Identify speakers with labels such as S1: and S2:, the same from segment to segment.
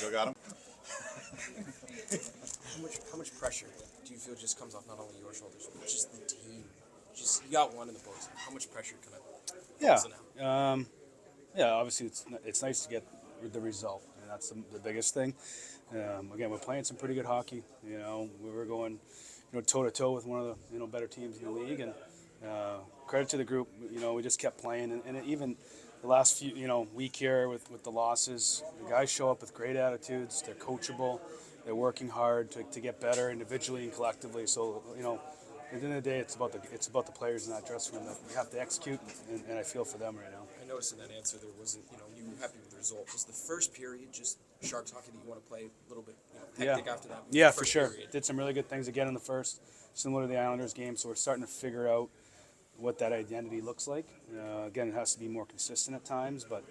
S1: Still got him?
S2: How much pressure do you feel just comes off not only your shoulders, but just the team? Just you got one in the books. How much pressure kind of falls
S3: Yeah.
S2: now?
S3: Yeah, obviously it's nice to get the result, and that's the biggest thing. Again, we're playing some pretty good hockey. We were going, toe to toe with one of the better teams in the league, and credit to the group. We just kept playing, and even the last few week here with the losses, the guys show up with great attitudes. They're coachable. They're working hard to get better individually and collectively. So at the end of the day, it's about the players in that dressing room that we have to execute, and I feel for them right now.
S2: I noticed in that answer there wasn't, you were happy with the result. Was the first period just Sharks hockey that you want to play a little bit hectic after that?
S3: Yeah, for sure.
S2: Period?
S3: Did some really good things again in the first, similar to the Islanders game. So we're starting to figure out what that identity looks like. Again, it has to be more consistent at times, but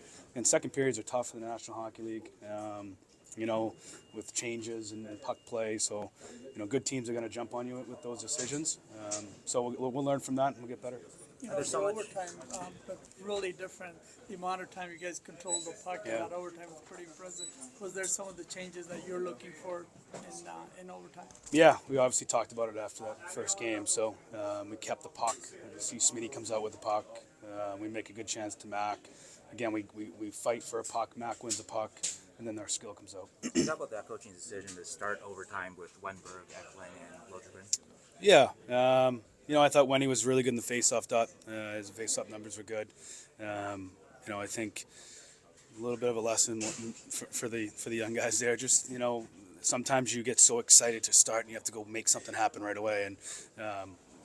S3: second periods are tough in the National Hockey League. With changes and puck play. So, good teams are going to jump on you with those decisions. So we'll learn from that and we'll get better.
S4: There's so overtime, but really different. The amount of time you guys control the puck in that overtime was pretty impressive. Was there some of the changes that you're looking for in overtime?
S3: Yeah, we obviously talked about it after that first game. So we kept the puck. You see Smitty comes out with the puck. We make a good chance to Mac. Again, we fight for a puck. Mac wins the puck. And then our skill comes out.
S5: Talk about that coaching decision to start overtime with Wenberg, Eklund, and Lothringen.
S3: Yeah. I thought Wendy was really good in the face-off dot. His face-off numbers were good. I think a little bit of a lesson for the young guys there. Just, sometimes you get so excited to start and you have to go make something happen right away. And I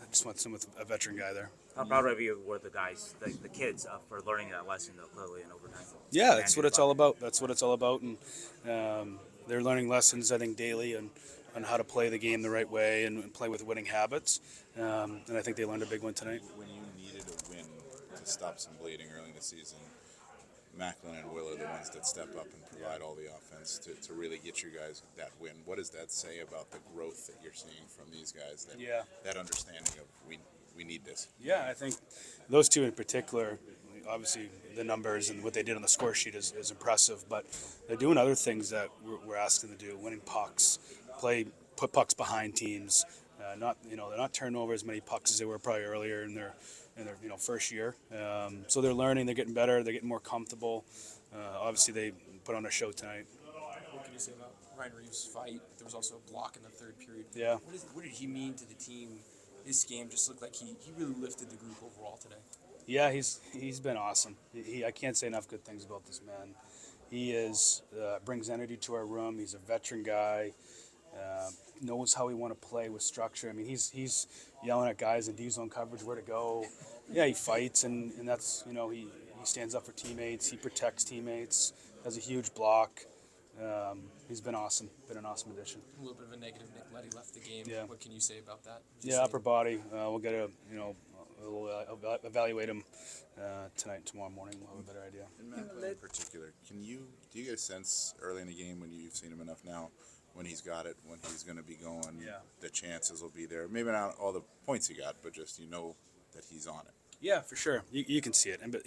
S3: just went with a veteran guy there.
S5: How proud of you were the guys, the kids, for learning that lesson clearly in overtime?
S3: Yeah, that's what it's all about. That's what it's all about, and they're learning lessons, I think, daily on how to play the game the right way and play with winning habits. And I think they learned a big one tonight.
S1: When you needed a win to stop some bleeding early in the season, Macklin and Will are the ones that step up and provide all the offense to really get you guys that win. What does that say about the growth that you're seeing from these guys? That understanding of we need this.
S3: Yeah, I think those two in particular, obviously the numbers and what they did on the score sheet is impressive, but they're doing other things that we're asking them to do, winning pucks, put pucks behind teams, they're not turning over as many pucks as they were probably earlier in their first year. So they're learning, they're getting better, they're getting more comfortable. Obviously they put on a show tonight.
S2: What can you say about Ryan Reeves' fight? There was also a block in the third period.
S3: Yeah.
S2: What did he mean to the team? This game just looked like he really lifted the group overall today.
S3: Yeah, he's been awesome. I can't say enough good things about this man. He brings energy to our room. He's a veteran guy. Knows how we want to play with structure. I mean, he's yelling at guys in D-zone coverage where to go. Yeah, he fights, and that's he stands up for teammates. He protects teammates. Has a huge block. He's been awesome. Been an awesome addition.
S2: A little bit of a negative Nick Leddy left the game.
S3: Yeah.
S2: What can you say about that?
S3: Upper body. We'll get we'll evaluate him tonight and tomorrow morning. We'll have a better idea.
S1: And Macklin in particular, do you get a sense early in the game when you've seen him enough now, when he's got it, when he's going to be going, the chances will be there? Maybe not all the points he got, but just that he's on it.
S3: Yeah, for sure. You can see it, but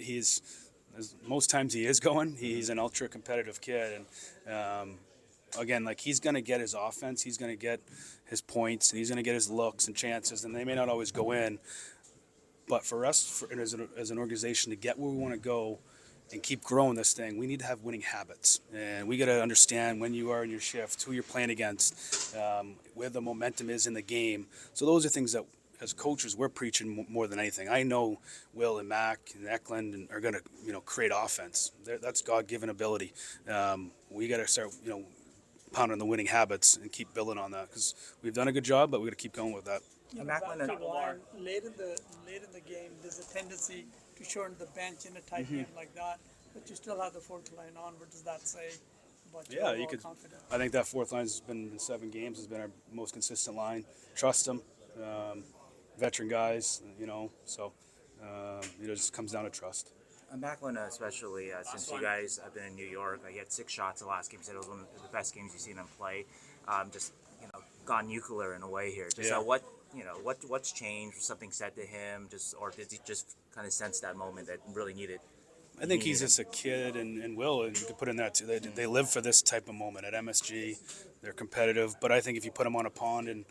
S3: most times he is going. He's an ultra competitive kid, and again, he's going to get his offense, he's going to get his points, and he's going to get his looks and chances, and they may not always go in. But for us, as an organization, to get where we want to go and keep growing this thing, we need to have winning habits, and we got to understand when you are in your shift, who you're playing against, where the momentum is in the game. So those are things that, as coaches, we're preaching more than anything. I know Will and Mac and Eklund are going to create offense. That's God-given ability. We got to start pounding the winning habits and keep building on that, because we've done a good job, but we got to keep going with that.
S5: Macklin and
S4: late in the game, there's a tendency to shorten the bench in a tight game like that, but you still have the fourth line on. What does that say about your overall confidence?
S3: I think that fourth line has been in 7 games, has been our most consistent line. Trust them. Veteran guys, so it just comes down to trust.
S5: Macklin, especially since you guys have been in New York, he had 6 shots the last game. He said it was one of the best games you've seen him play. Gone nuclear in a way here. What's changed? Was something said to him, or did he just kind of sense that moment that really needed?
S3: I think he's just a kid, and Will, and you could put in that too. They live for this type of moment at MSG. They're competitive, but I think if you put them on a pond in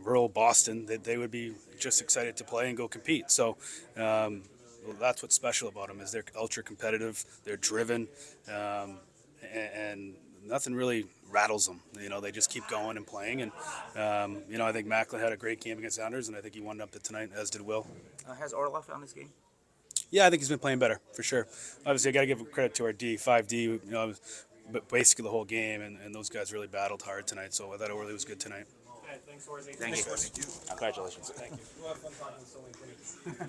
S3: rural Boston, they would be just excited to play and go compete. So that's what's special about them is they're ultra competitive, they're driven, and nothing really rattles them. You know, they just keep going and playing. And you know, I think Macklin had a great game against Sounders, and I think he won up to tonight, as did Will.
S5: Has Orlov found this game?
S3: Yeah, I think he's been playing better for sure. Obviously, I got to give credit to our D, 5D. You know, but basically the whole game, and those guys really battled hard tonight. So I thought Orly was good tonight.
S5: Thank you. Congratulations.
S3: Thank you.